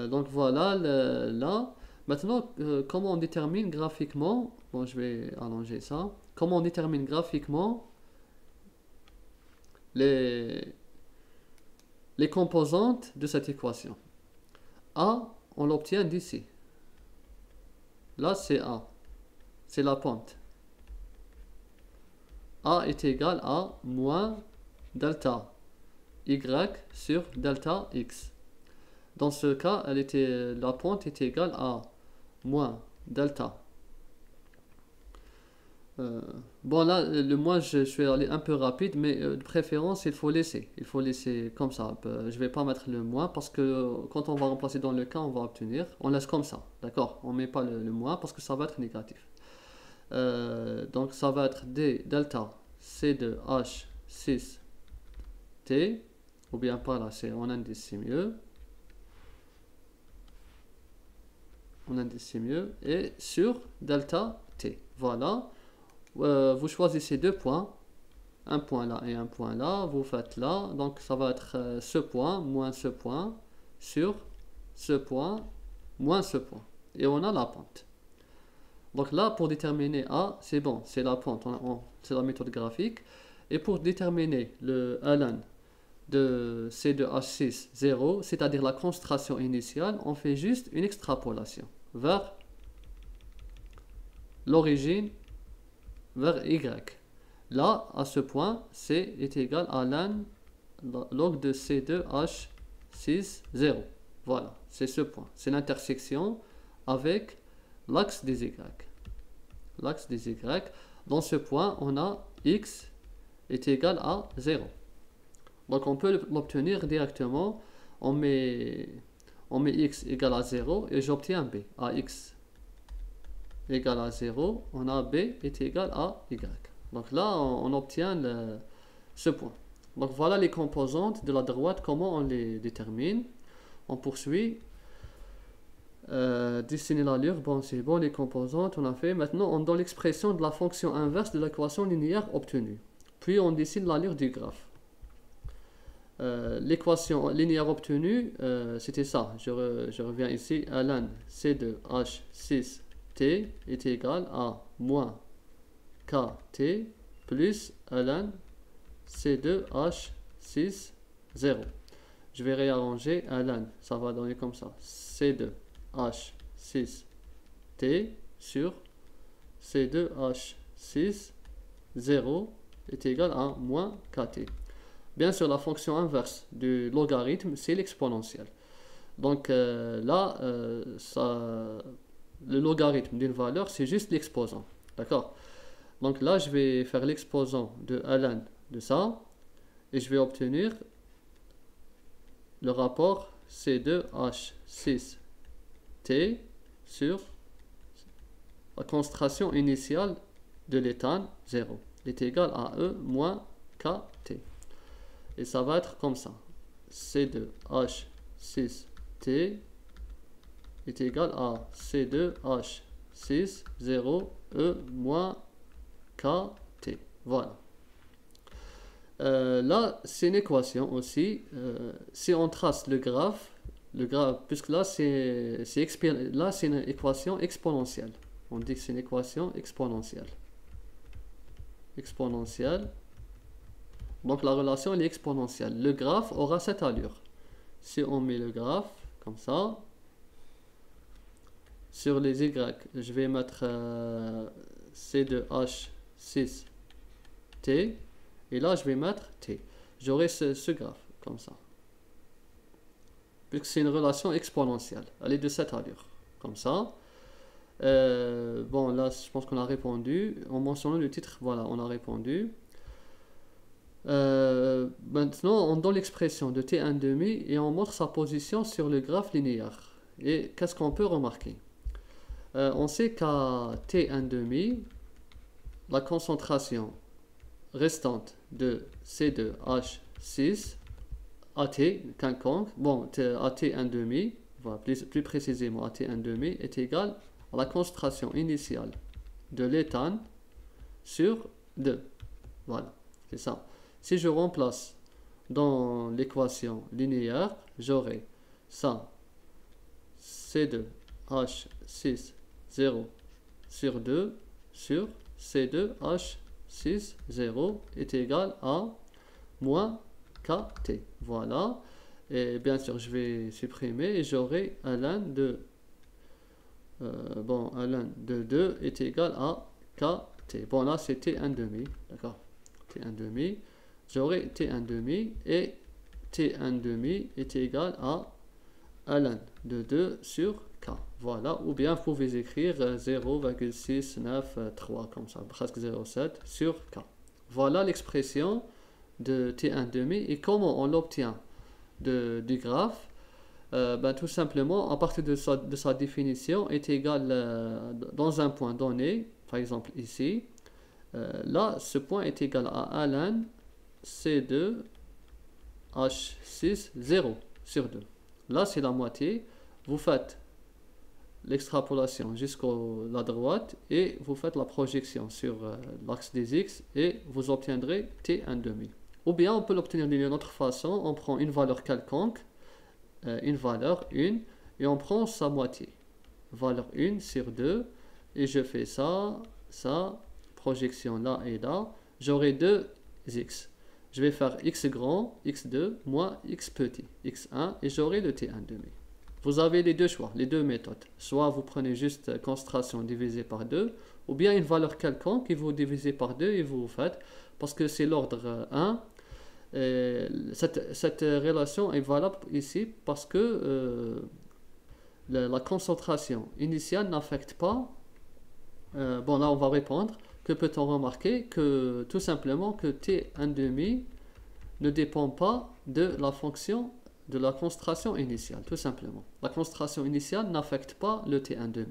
Donc voilà, là. Maintenant, comment on détermine graphiquement, bon, je vais allonger ça, comment on détermine graphiquement les, les composantes de cette équation. A, on l'obtient d'ici. Là, c'est A, c'est la pente. A est égal à moins delta y sur delta x. Dans ce cas, la pente est égale à moins delta. Bon là, le moins, je vais aller un peu rapide, mais de préférence, il faut laisser. Il faut laisser comme ça. Je vais pas mettre le moins parce que quand on va remplacer dans le cas, on va obtenir. On laisse comme ça, d'accord? On met pas le moins parce que ça va être négatif. Donc ça va être d delta c de h6 t, ou bien par là, c'est en indice c'est mieux. En indice c'est mieux. Et sur delta t. Voilà. Vous choisissez deux points, un point là et un point là, vous faites là, donc ça va être ce point moins ce point sur ce point moins ce point, et on a la pente. Donc là, pour déterminer A, c'est bon, c'est la pente, c'est la méthode graphique. Et pour déterminer le ln de C de H6 0, c'est-à-dire la concentration initiale, on fait juste une extrapolation vers l'origine, vers Y. Là, à ce point, C est égal à ln log de C de H6 0. Voilà, c'est ce point. C'est l'intersection avec l'axe des Y. L'axe des Y. Dans ce point, on a X est égal à 0. Donc on peut l'obtenir directement. On met X égal à 0 et j'obtiens B. À X égale à 0, on a B est égal à Y. Donc là, on obtient ce point. Donc voilà les composantes de la droite, comment on les détermine. On poursuit. Dessiner l'allure, bon c'est bon, les composantes on a fait. Maintenant on donne l'expression de la fonction inverse de l'équation linéaire obtenue. Puis on dessine l'allure du graphe. L'équation linéaire obtenue, c'était ça. Je reviens ici. ln c de h6 t est égal à moins kt plus ln c de h6 0. Je vais réarranger ln, ça va donner comme ça. c de h6 t sur c de h6 0 est égal à moins kt. Bien sûr, la fonction inverse du logarithme, c'est l'exponentielle. Donc là, le logarithme d'une valeur, c'est juste l'exposant. D'accord? Donc là, je vais faire l'exposant de ln de ça, et je vais obtenir le rapport c de h6 t sur la concentration initiale de l'éthane 0 est égal à E moins KT. Et ça va être comme ça. C de H6T est égal à C de H6 0 E moins KT. Voilà. Là, c'est une équation aussi. Si on trace le graphe, puisque là, c'est une équation exponentielle. On dit que c'est une équation exponentielle. Exponentielle. Donc la relation elle est exponentielle. Le graphe aura cette allure. Si on met le graphe comme ça, sur les Y, je vais mettre C de H6 T. Et là, je vais mettre T. J'aurai ce graphe comme ça. Puisque c'est une relation exponentielle. Elle est de cette allure. Comme ça. Bon, là, je pense qu'on a répondu. En mentionnant le titre, voilà, on a répondu. Maintenant, on donne l'expression de t1,5 et on montre sa position sur le graphe linéaire. Et qu'est-ce qu'on peut remarquer? On sait qu'à t1,5, la concentration restante de C de H6 AT quelconque, bon, AT1,5, voilà, plus précisément AT1,5 est égal à la concentration initiale de l'éthane sur 2. Voilà, c'est ça. Si je remplace dans l'équation linéaire, j'aurai ça C2H6 0 sur 2 sur C2H6 0 est égal à moins KT. Voilà. Et bien sûr, je vais supprimer et j'aurai ln de ln de 2 est égal à KT. Bon, là, c'est T1 demi. D'accord. T1 demi. J'aurai T1 demi et T1 demi est égal à ln de 2 sur K. Voilà. Ou bien, vous pouvez écrire 0,693 comme ça, presque 0,7 sur K. Voilà l'expression de T1 demi. Et comment on l'obtient du graphe? Tout simplement, à partir de sa définition, est égal dans un point donné, par exemple ici. Là, ce point est égal à ln C2 H6 0 sur 2. Là, c'est la moitié. Vous faites l'extrapolation jusqu'à la droite et vous faites la projection sur l'axe des X et vous obtiendrez T1 demi. Ou bien, on peut l'obtenir d'une autre façon. On prend une valeur quelconque, une valeur 1, et on prend sa moitié. Valeur 1 sur 2, et je fais ça, projection là et là. J'aurai deux X. Je vais faire X grand, X2, moins X petit, X1, et j'aurai le T1 demi. Vous avez les deux choix, les deux méthodes. Soit vous prenez juste concentration divisée par 2, ou bien une valeur quelconque et vous divisez par 2 et vous faites, parce que c'est l'ordre 1. Cette relation est valable ici parce que la concentration initiale n'affecte pas. Là on va répondre. Que peut-on remarquer? Que tout simplement que T1 demi ne dépend pas de la fonction de la concentration initiale, tout simplement. La concentration initiale n'affecte pas le T1 demi.